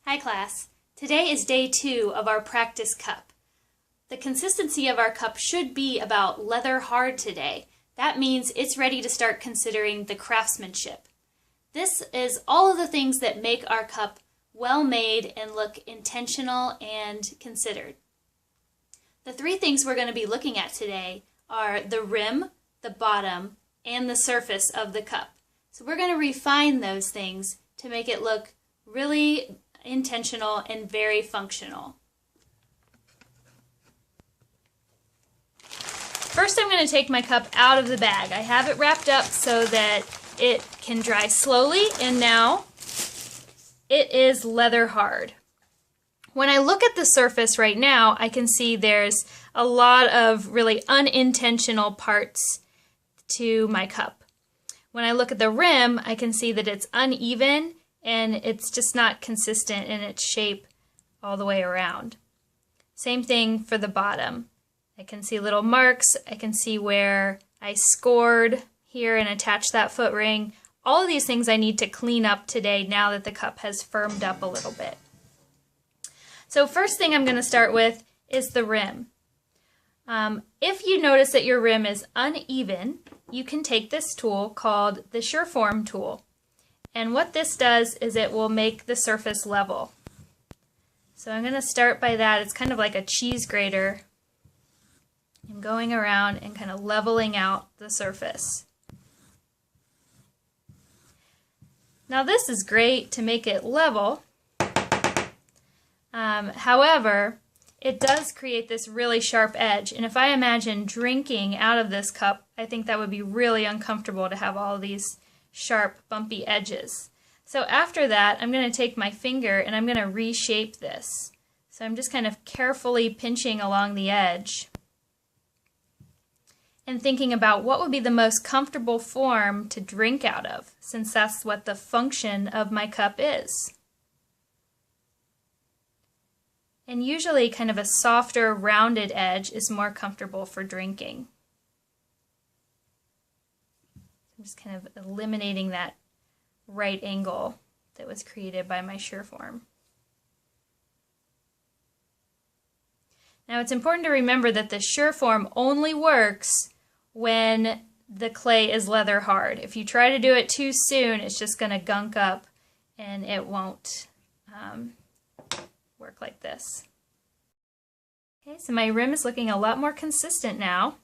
Hi class. Today is day 2 of our practice cup. The consistency of our cup should be about leather hard today. That means it's ready to start considering the craftsmanship. This is all of the things that make our cup well made and look intentional and considered. The 3 things we're going to be looking at today are the rim, the bottom, and the surface of the cup. So we're going to refine those things to make it look really intentional and very functional. First, I'm going to take my cup out of the bag. I have it wrapped up so that it can dry slowly, and now it is leather hard. When I look at the surface right now, I can see there's a lot of really unintentional parts to my cup. When I look at the rim, I can see that it's uneven and it's just not consistent in its shape all the way around. Same thing for the bottom. I can see little marks. I can see where I scored here and attached that foot ring. All of these things I need to clean up today now that the cup has firmed up a little bit. So first thing I'm going to start with is the rim. If you notice that your rim is uneven, you can take this tool called the Sureform tool. And what this does is it will make the surface level. So I'm going to start by that. It's kind of like a cheese grater. I'm going around and kind of leveling out the surface. Now this is great to make it level. However, it does create this really sharp edge, and if I imagine drinking out of this cup, I think that would be really uncomfortable to have all these sharp, bumpy edges. So after that, I'm going to take my finger and I'm going to reshape this. So I'm just kind of carefully pinching along the edge and thinking about what would be the most comfortable form to drink out of, since that's what the function of my cup is. And usually kind of a softer, rounded edge is more comfortable for drinking. I'm just kind of eliminating that right angle that was created by my Sureform. Now it's important to remember that the Sureform only works when the clay is leather hard. If you try to do it too soon, it's just going to gunk up and it won't work like this. Okay, so my rim is looking a lot more consistent now.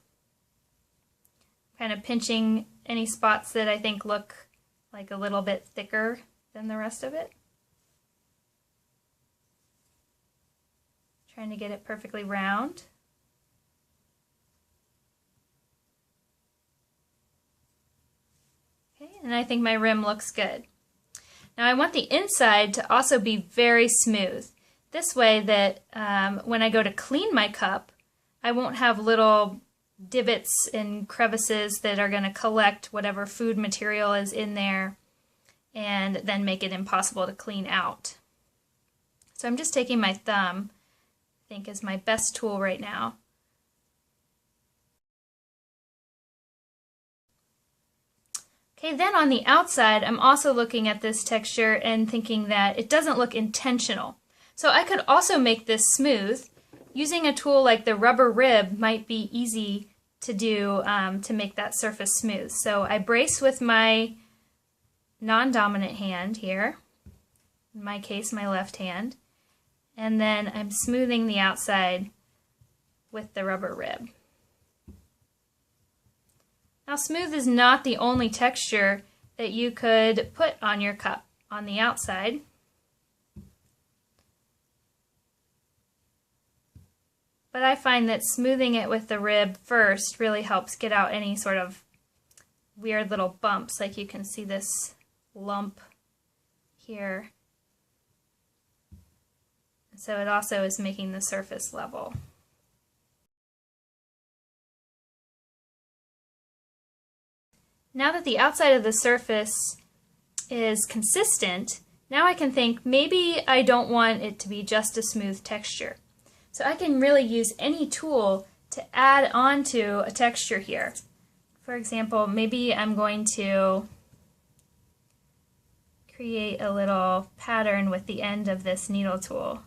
Kind of pinching any spots that I think look like a little bit thicker than the rest of it. Trying to get it perfectly round. Okay, and I think my rim looks good. Now I want the inside to also be very smooth. This way that when I go to clean my cup, I won't have little divots and crevices that are going to collect whatever food material is in there and then make it impossible to clean out. So I'm just taking my thumb, I think is my best tool right now. Okay, then on the outside, I'm also looking at this texture and thinking that it doesn't look intentional. So I could also make this smooth. Using a tool like the rubber rib might be easy to do to make that surface smooth. So I brace with my non-dominant hand here, in my case my left hand, and then I'm smoothing the outside with the rubber rib. Now smooth is not the only texture that you could put on your cup on the outside. But I find that smoothing it with the rib first really helps get out any sort of weird little bumps, like you can see this lump here. And so it also is making the surface level. Now that the outside of the surface is consistent, now I can think maybe I don't want it to be just a smooth texture. So I can really use any tool to add on to a texture here. For example, maybe I'm going to create a little pattern with the end of this needle tool.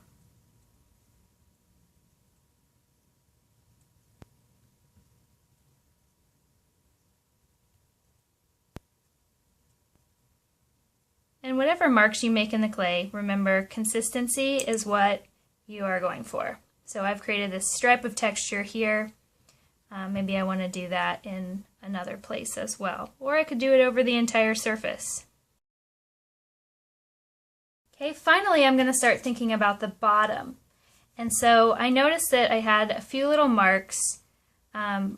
And whatever marks you make in the clay, remember consistency is what you are going for. So I've created this stripe of texture here. Maybe I want to do that in another place as well. Or I could do it over the entire surface. Okay, finally I'm going to start thinking about the bottom. And so I noticed that I had a few little marks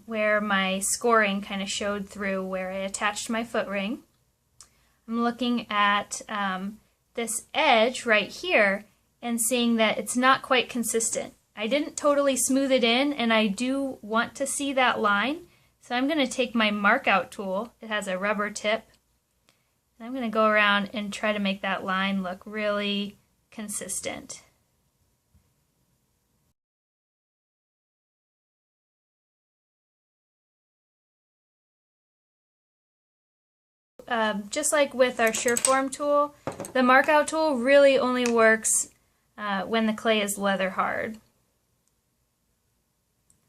where my scoring kind of showed through where I attached my foot ring. I'm looking at this edge right here and seeing that it's not quite consistent. I didn't totally smooth it in, and I do want to see that line. So I'm going to take my mark out tool, it has a rubber tip, and I'm going to go around and try to make that line look really consistent. Just like with our Sureform tool, the mark out tool really only works when the clay is leather hard.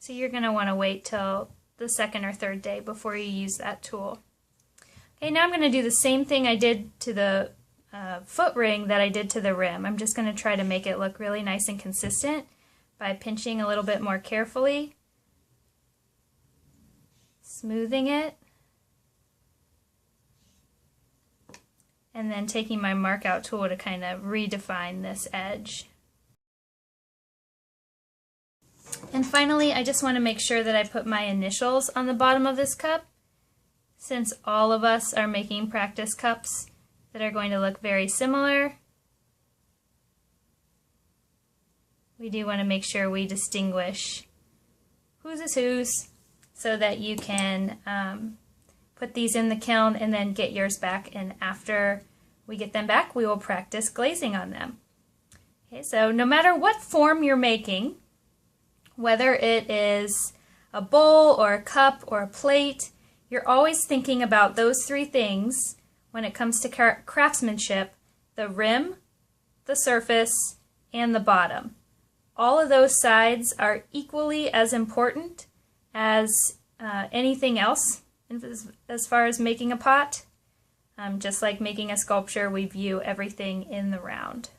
So you're going to want to wait till the second or third day before you use that tool. Okay, now I'm going to do the same thing I did to the foot ring that I did to the rim. I'm just going to try to make it look really nice and consistent by pinching a little bit more carefully, smoothing it, and then taking my mark out tool to kind of redefine this edge. And finally, I just want to make sure that I put my initials on the bottom of this cup, since all of us are making practice cups that are going to look very similar. We do want to make sure we distinguish whose is whose so that you can put these in the kiln and then get yours back, and after we get them back we will practice glazing on them. Okay, so no matter what form you're making, whether it is a bowl or a cup or a plate, you're always thinking about those three things when it comes to craftsmanship: the rim, the surface, and the bottom. All of those sides are equally as important as anything else as far as making a pot. Just like making a sculpture, we view everything in the round.